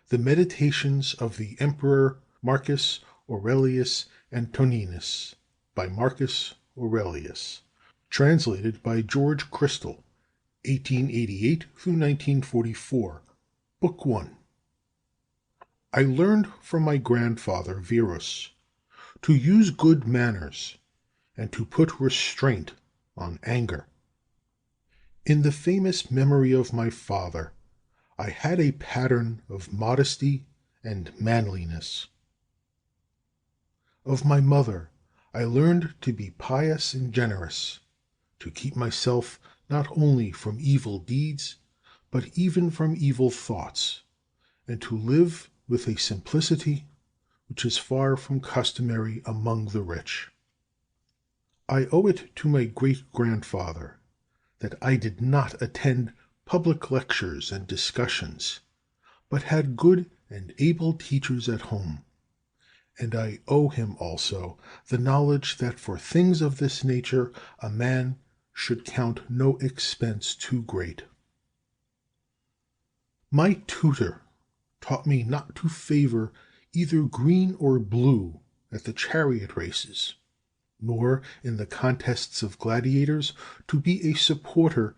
The Meditations of the Emperor Marcus Aurelius Antoninus by Marcus Aurelius. Translated by George Crystal, 1888 through 1944. Book 1. I learned from my grandfather Verus to use good manners and to put restraint on anger. In the famous memory of my father, I had a pattern of modesty and manliness. Of my mother, I learned to be pious and generous, to keep myself not only from evil deeds, but even from evil thoughts, and to live with a simplicity which is far from customary among the rich. I owe it to my great-grandfather that I did not attend public lectures and discussions, but had good and able teachers at home, and I owe him also the knowledge that for things of this nature a man should count no expense too great. My tutor taught me not to favor either green or blue at the chariot races, nor in the contests of gladiators to be a supporter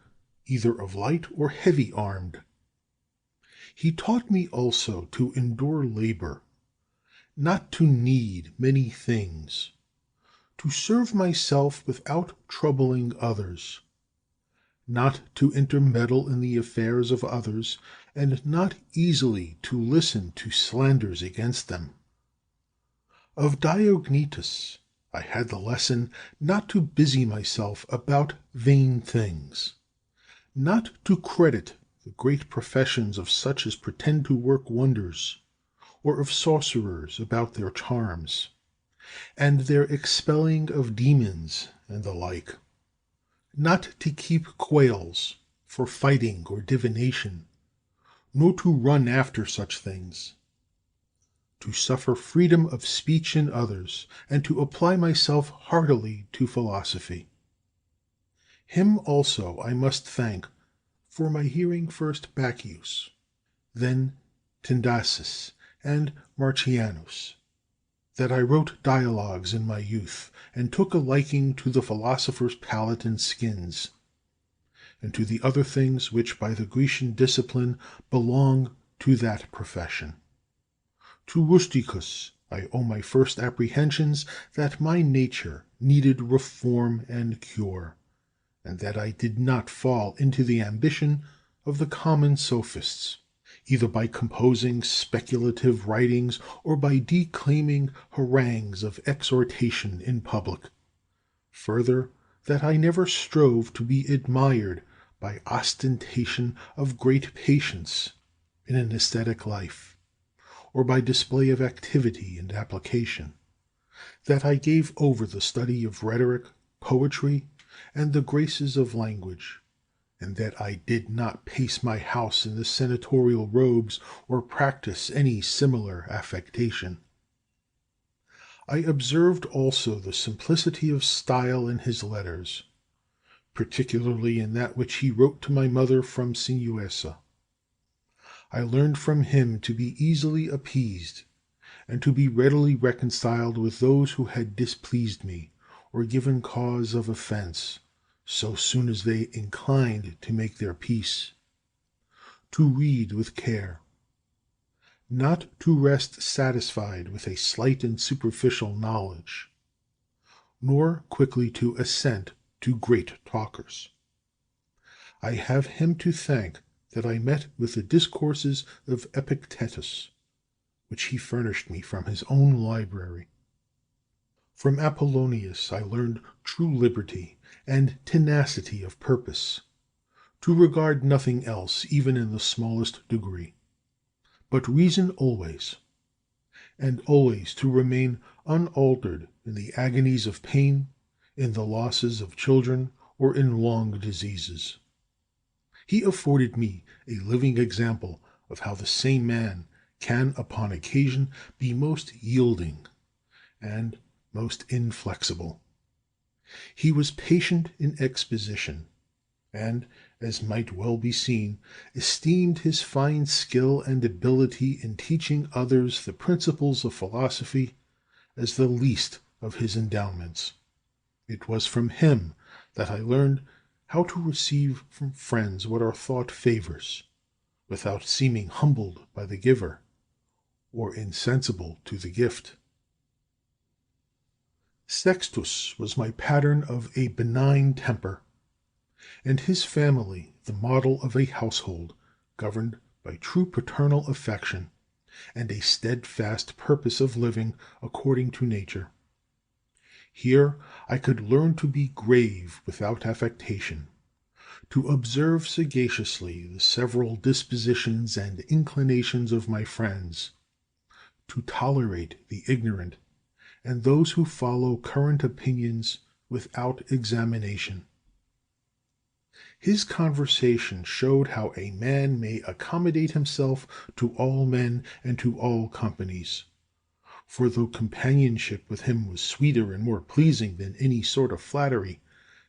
either of light or heavy armed. He taught me also to endure labor, not to need many things, to serve myself without troubling others, not to intermeddle in the affairs of others, and not easily to listen to slanders against them. Of Diognetus I had the lesson not to busy myself about vain things, not to credit the great professions of such as pretend to work wonders, or of sorcerers about their charms, and their expelling of demons and the like, not to keep quails for fighting or divination, nor to run after such things, to suffer freedom of speech in others, and to apply myself heartily to philosophy. Him also I must thank for my hearing first Bacchius, then Tyndasus and Marcianus, that I wrote dialogues in my youth, and took a liking to the philosopher's palate and skins, and to the other things which by the Grecian discipline belong to that profession. To Rusticus I owe my first apprehensions that my nature needed reform and cure, and that I did not fall into the ambition of the common sophists, either by composing speculative writings or by declaiming harangues of exhortation in public. Further, that I never strove to be admired by ostentation of great patience in an aesthetic life, or by display of activity and application, that I gave over the study of rhetoric, poetry, and the graces of language, and that I did not pace my house in the senatorial robes or practice any similar affectation. I observed also the simplicity of style in his letters, particularly in that which he wrote to my mother from Sinuessa. I learned from him to be easily appeased, and to be readily reconciled with those who had displeased me, or given cause of offense, so soon as they inclined to make their peace, to read with care, not to rest satisfied with a slight and superficial knowledge, nor quickly to assent to great talkers. I have him to thank that I met with the discourses of Epictetus, which he furnished me from his own library. From Apollonius I learned true liberty and tenacity of purpose, to regard nothing else even in the smallest degree, but reason always, and always to remain unaltered in the agonies of pain, in the losses of children, or in long diseases. He afforded me a living example of how the same man can upon occasion be most yielding and most inflexible. He was patient in exposition, and as might well be seen, esteemed his fine skill and ability in teaching others the principles of philosophy as the least of his endowments. It was from him that I learned how to receive from friends what are thought favors, without seeming humbled by the giver, or insensible to the gift. Sextus was my pattern of a benign temper, and his family the model of a household governed by true paternal affection and a steadfast purpose of living according to nature. Here I could learn to be grave without affectation, to observe sagaciously the several dispositions and inclinations of my friends, to tolerate the ignorant and those who follow current opinions without examination. His conversation showed how a man may accommodate himself to all men and to all companies. For though companionship with him was sweeter and more pleasing than any sort of flattery,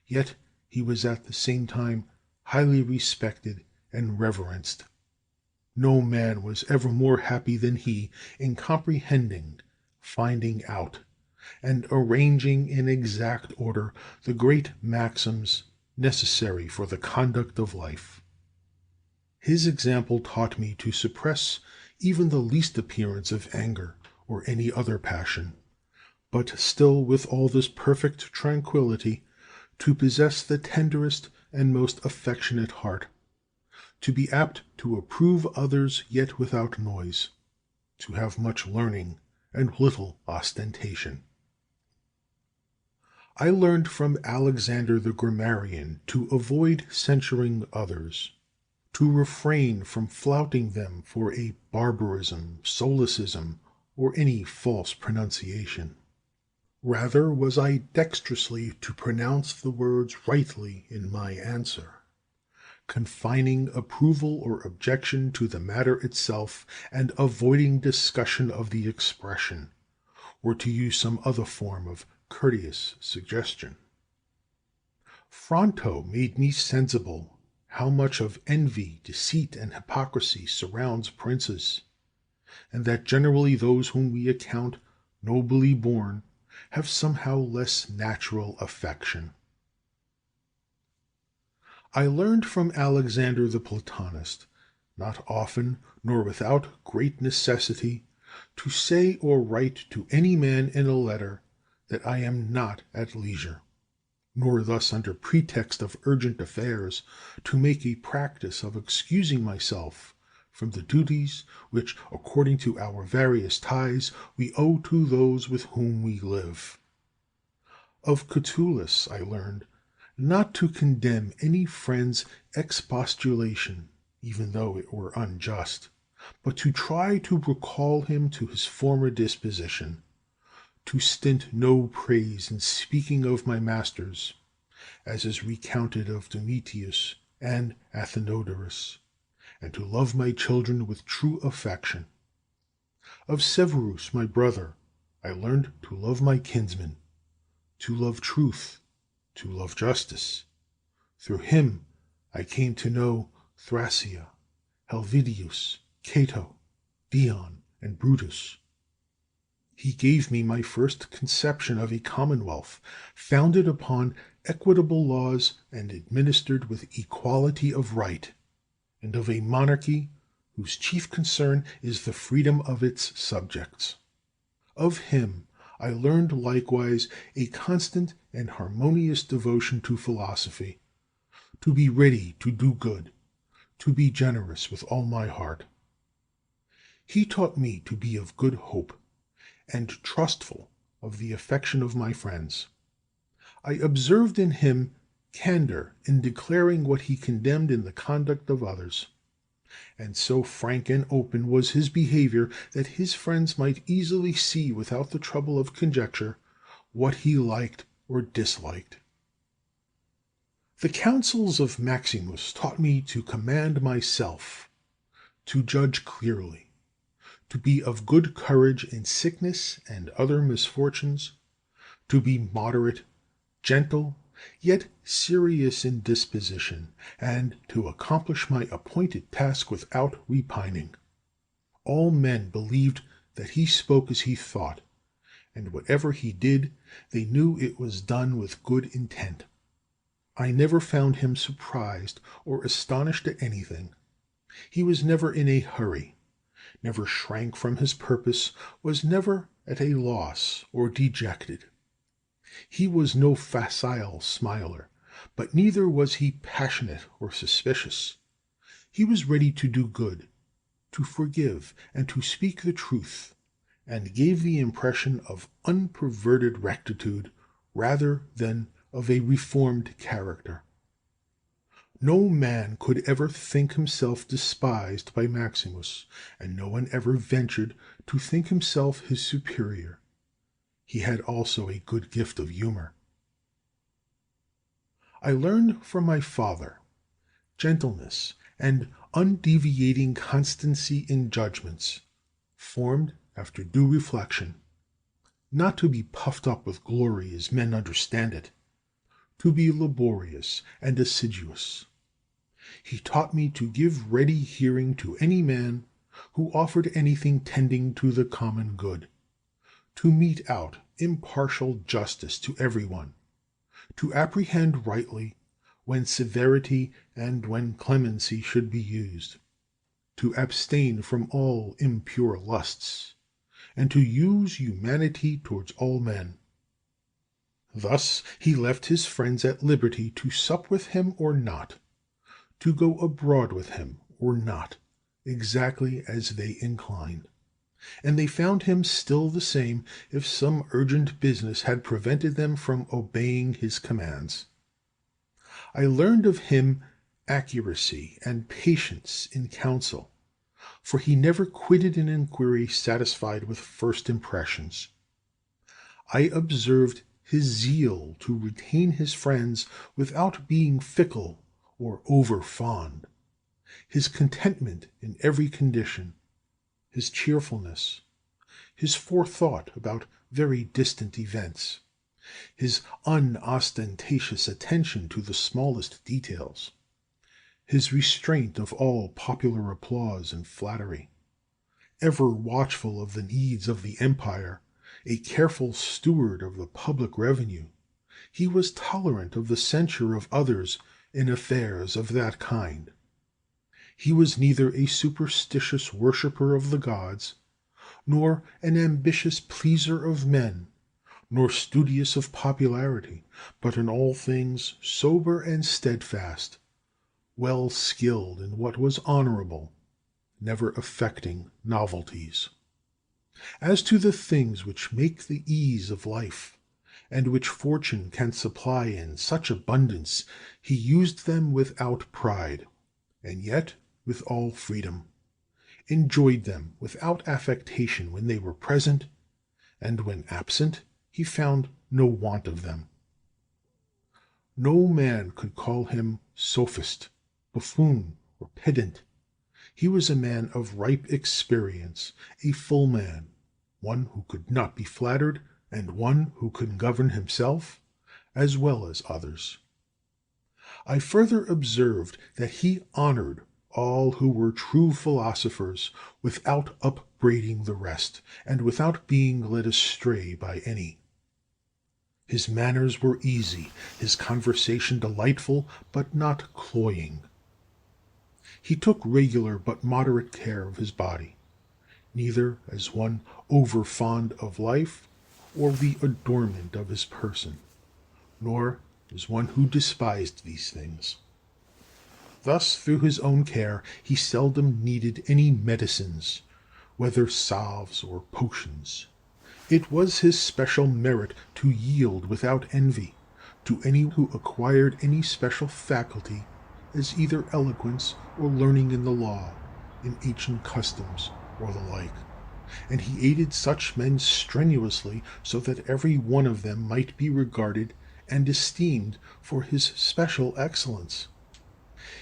yet he was at the same time highly respected and reverenced. No man was ever more happy than he in comprehending, finding out, and arranging in exact order the great maxims necessary for the conduct of life. His example taught me to suppress even the least appearance of anger or any other passion, but still with all this perfect tranquillity to possess the tenderest and most affectionate heart, to be apt to approve others yet without noise, to have much learning and little ostentation. I learned from Alexander the grammarian to avoid censuring others, to refrain from flouting them for a barbarism, solecism, or any false pronunciation. Rather was I dexterously to pronounce the words rightly in my answer, confining approval or objection to the matter itself, and avoiding discussion of the expression, or to use some other form of courteous suggestion. Fronto made me sensible how much of envy, deceit, and hypocrisy surrounds princes, and that generally those whom we account nobly born have somehow less natural affection. I learned from Alexander the Platonist, not often nor without great necessity, to say or write to any man in a letter that I am not at leisure, nor thus under pretext of urgent affairs to make a practice of excusing myself from the duties which, according to our various ties, we owe to those with whom we live. Of Catullus I learned not to condemn any friend's expostulation, even though it were unjust, but to try to recall him to his former disposition, to stint no praise in speaking of my masters, as is recounted of Domitius and Athenodorus, and to love my children with true affection. Of Severus, my brother, I learned to love my kinsmen, to love truth, to love justice. Through him I came to know Thrasea, Helvidius, Cato, Dion, and Brutus. He gave me my first conception of a commonwealth founded upon equitable laws and administered with equality of right, and of a monarchy whose chief concern is the freedom of its subjects. Of him I learned likewise a constant and harmonious devotion to philosophy, to be ready to do good, to be generous with all my heart. He taught me to be of good hope, and trustful of the affection of my friends. I observed in him candor in declaring what he condemned in the conduct of others, and so frank and open was his behavior that his friends might easily see without the trouble of conjecture what he liked or disliked. The counsels of Maximus taught me to command myself, to judge clearly, to be of good courage in sickness and other misfortunes, to be moderate, gentle, yet serious in disposition, and to accomplish my appointed task without repining. All men believed that he spoke as he thought, and whatever he did, they knew it was done with good intent. I never found him surprised or astonished at anything. He was never in a hurry, never shrank from his purpose, was never at a loss or dejected. He was no facile smiler, but neither was he passionate or suspicious. He was ready to do good, to forgive, and to speak the truth, and gave the impression of unperverted rectitude rather than of a reformed character. No man could ever think himself despised by Maximus, and no one ever ventured to think himself his superior. He had also a good gift of humor. I learned from my father gentleness and undeviating constancy in judgments, formed after due reflection, not to be puffed up with glory as men understand it, to be laborious and assiduous. He taught me to give ready hearing to any man who offered anything tending to the common good, to mete out impartial justice to everyone, to apprehend rightly when severity and when clemency should be used, to abstain from all impure lusts, and to use humanity towards all men. Thus he left his friends at liberty to sup with him or not, to go abroad with him or not, exactly as they inclined. And they found him still the same if some urgent business had prevented them from obeying his commands. I learned of him accuracy and patience in counsel, for he never quitted an inquiry satisfied with first impressions. I observed his zeal to retain his friends without being fickle or over fond, his contentment in every condition, his cheerfulness, his forethought about very distant events, his unostentatious attention to the smallest details, his restraint of all popular applause and flattery, ever watchful of the needs of the empire, a careful steward of the public revenue. He was tolerant of the censure of others in affairs of that kind. He was neither a superstitious worshipper of the gods, nor an ambitious pleaser of men, nor studious of popularity, but in all things sober and steadfast, well skilled in what was honorable, never affecting novelties. As to the things which make the ease of life, and which fortune can supply in such abundance, he used them without pride, and yet with all freedom, enjoyed them without affectation when they were present, and when absent he found no want of them. No man could call him sophist, buffoon, or pedant. He was a man of ripe experience, a full man, one who could not be flattered, and one who could govern himself as well as others. I further observed that he honored all who were true philosophers without upbraiding the rest, and without being led astray by any. His manners were easy, his conversation delightful, but not cloying. He took regular but moderate care of his body, neither as one over fond of life or the adornment of his person, nor as one who despised these things. Thus, through his own care, he seldom needed any medicines, whether salves or potions. It was his special merit to yield without envy to any who acquired any special faculty, as either eloquence or learning in the law, in ancient customs, or the like, and he aided such men strenuously, so that every one of them might be regarded and esteemed for his special excellence.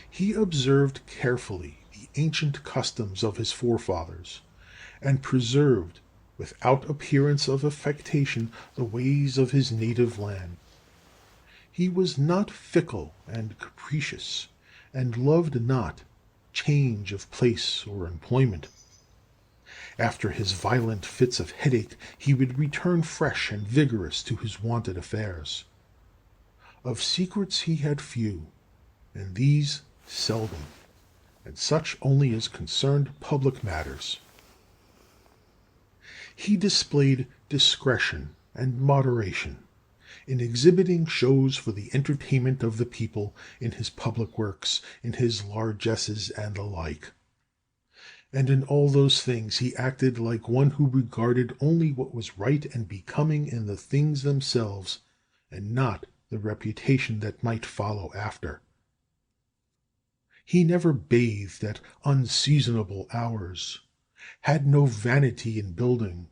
He observed carefully the ancient customs of his forefathers, and preserved without appearance of affectation the ways of his native land. He was not fickle and capricious, and loved not change of place or employment. After his violent fits of headache, he would return fresh and vigorous to his wonted affairs. Of secrets he had few, and these seldom, and such only as concerned public matters. He displayed discretion and moderation in exhibiting shows for the entertainment of the people, in his public works, in his largesses, and the like. And in all those things he acted like one who regarded only what was right and becoming in the things themselves, and not the reputation that might follow after. He never bathed at unseasonable hours, had no vanity in building,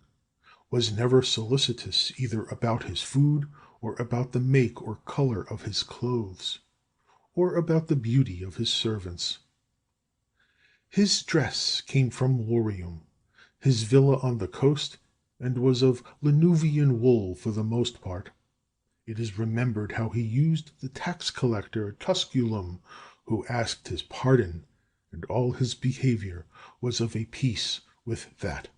was never solicitous either about his food, or about the make or color of his clothes, or about the beauty of his servants. His dress came from Lorium, his villa on the coast, and was of Lanuvian wool for the most part. It is remembered how he used the tax collector at Tusculum, who asked his pardon, and all his behavior was of a piece with that.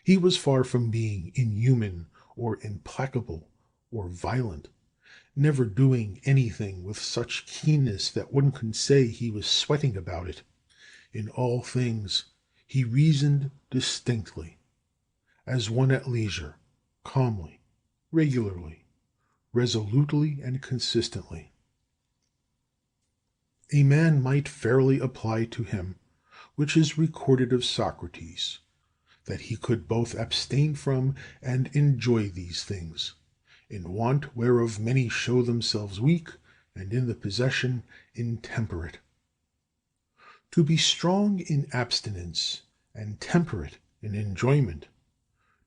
He was far from being inhuman or implacable or violent, never doing anything with such keenness that one could say he was sweating about it. In all things he reasoned distinctly, as one at leisure, calmly, regularly, resolutely, and consistently. A man might fairly apply to him, which is recorded of Socrates, that he could both abstain from and enjoy these things, in want whereof many show themselves weak, and in the possession intemperate. To be strong in abstinence and temperate in enjoyment,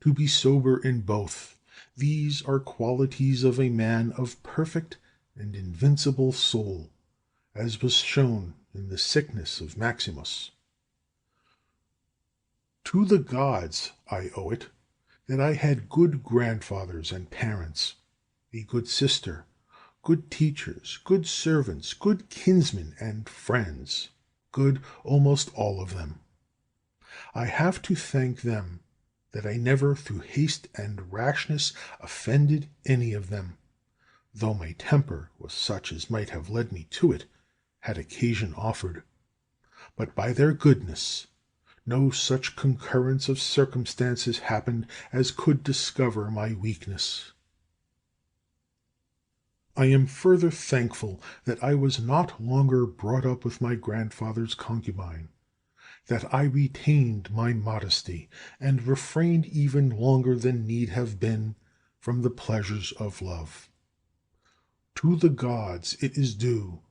to be sober in both, these are qualities of a man of perfect and invincible soul, as was shown in the sickness of Maximus. To the gods I owe it that I had good grandfathers and parents, a good sister, good teachers, good servants, good kinsmen and friends, good almost all of them. I have to thank them that I never through haste and rashness offended any of them, though my temper was such as might have led me to it, had occasion offered. But by their goodness no such concurrence of circumstances happened as could discover my weakness. I am further thankful that I was not longer brought up with my grandfather's concubine, that I retained my modesty, and refrained even longer than need have been from the pleasures of love. To the gods it is due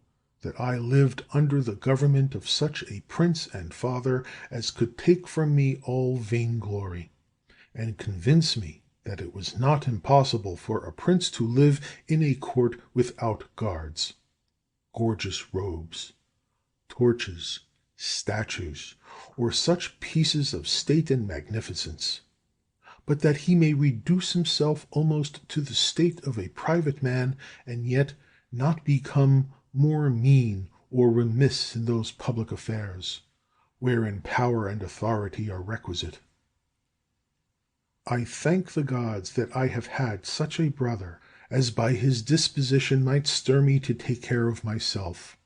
that I lived under the government of such a prince and father as could take from me all vainglory, and convince me that it was not impossible for a prince to live in a court without guards, gorgeous robes, torches, statues, or such pieces of state and magnificence, but that he may reduce himself almost to the state of a private man, and yet not become more mean or remiss in those public affairs, wherein power and authority are requisite. I thank the gods that I have had such a brother as by his disposition might stir me to take care of myself,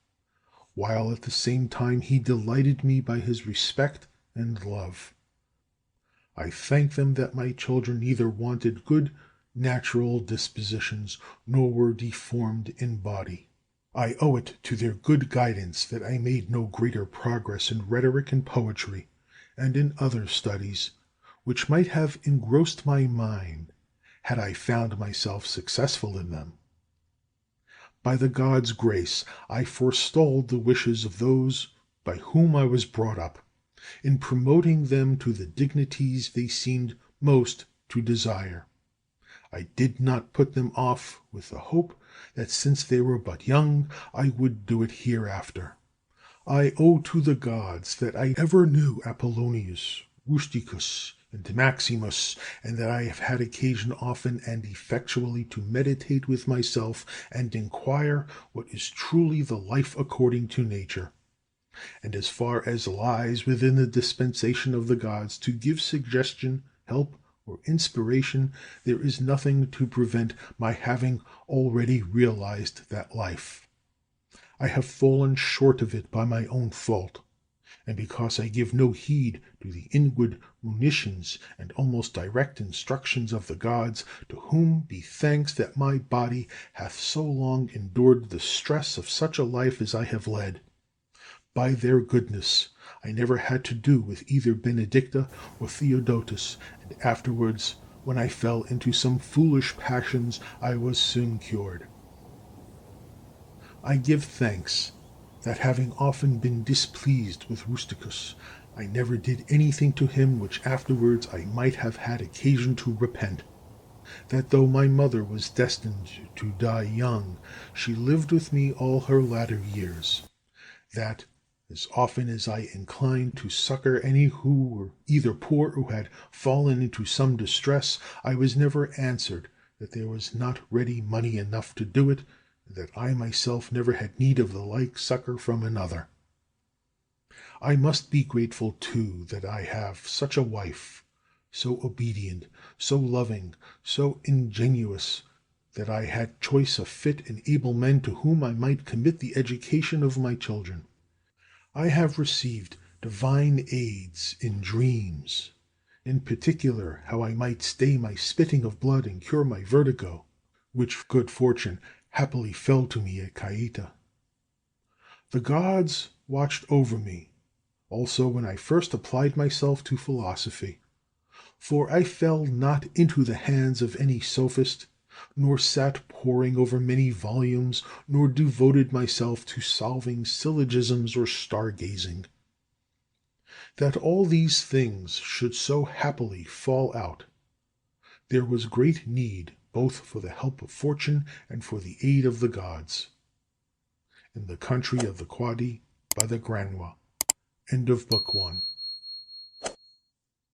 while at the same time he delighted me by his respect and love. I thank them that my children neither wanted good natural dispositions nor were deformed in body. I owe it to their good guidance that I made no greater progress in rhetoric and poetry, and in other studies, which might have engrossed my mind had I found myself successful in them. By the gods' grace I forestalled the wishes of those by whom I was brought up, in promoting them to the dignities they seemed most to desire. I did not put them off with the hope that since they were but young I would do it hereafter. I owe to the gods that I ever knew Apollonius, Rusticus, and Maximus, and that I have had occasion often and effectually to meditate with myself and inquire what is truly the life according to nature, and as far as lies within the dispensation of the gods to give suggestion, help, or inspiration, there is nothing to prevent my having already realized that life. I have fallen short of it by my own fault, and because I give no heed to the inward monitions and almost direct instructions of the gods, to whom be thanks that my body hath so long endured the stress of such a life as I have led. By their goodness I never had to do with either Benedicta or Theodotus, and afterwards, when I fell into some foolish passions, I was soon cured. I give thanks that, having often been displeased with Rusticus, I never did anything to him which afterwards I might have had occasion to repent. That though my mother was destined to die young, she lived with me all her latter years. That, as often as I inclined to succor any who were either poor or had fallen into some distress, I was never answered that there was not ready money enough to do it, and that I myself never had need of the like succor from another. I must be grateful, too, that I have such a wife, so obedient, so loving, so ingenuous, that I had choice of fit and able men to whom I might commit the education of my children. I have received divine aids in dreams, in particular how I might stay my spitting of blood and cure my vertigo, which good fortune happily fell to me at Caieta. The gods watched over me also when I first applied myself to philosophy, for I fell not into the hands of any sophist, nor sat poring over many volumes, nor devoted myself to solving syllogisms or star-gazing. That all these things should so happily fall out, there was great need both for the help of fortune and for the aid of the gods. In the country of the Quadi, by the Granua. End of Book 1.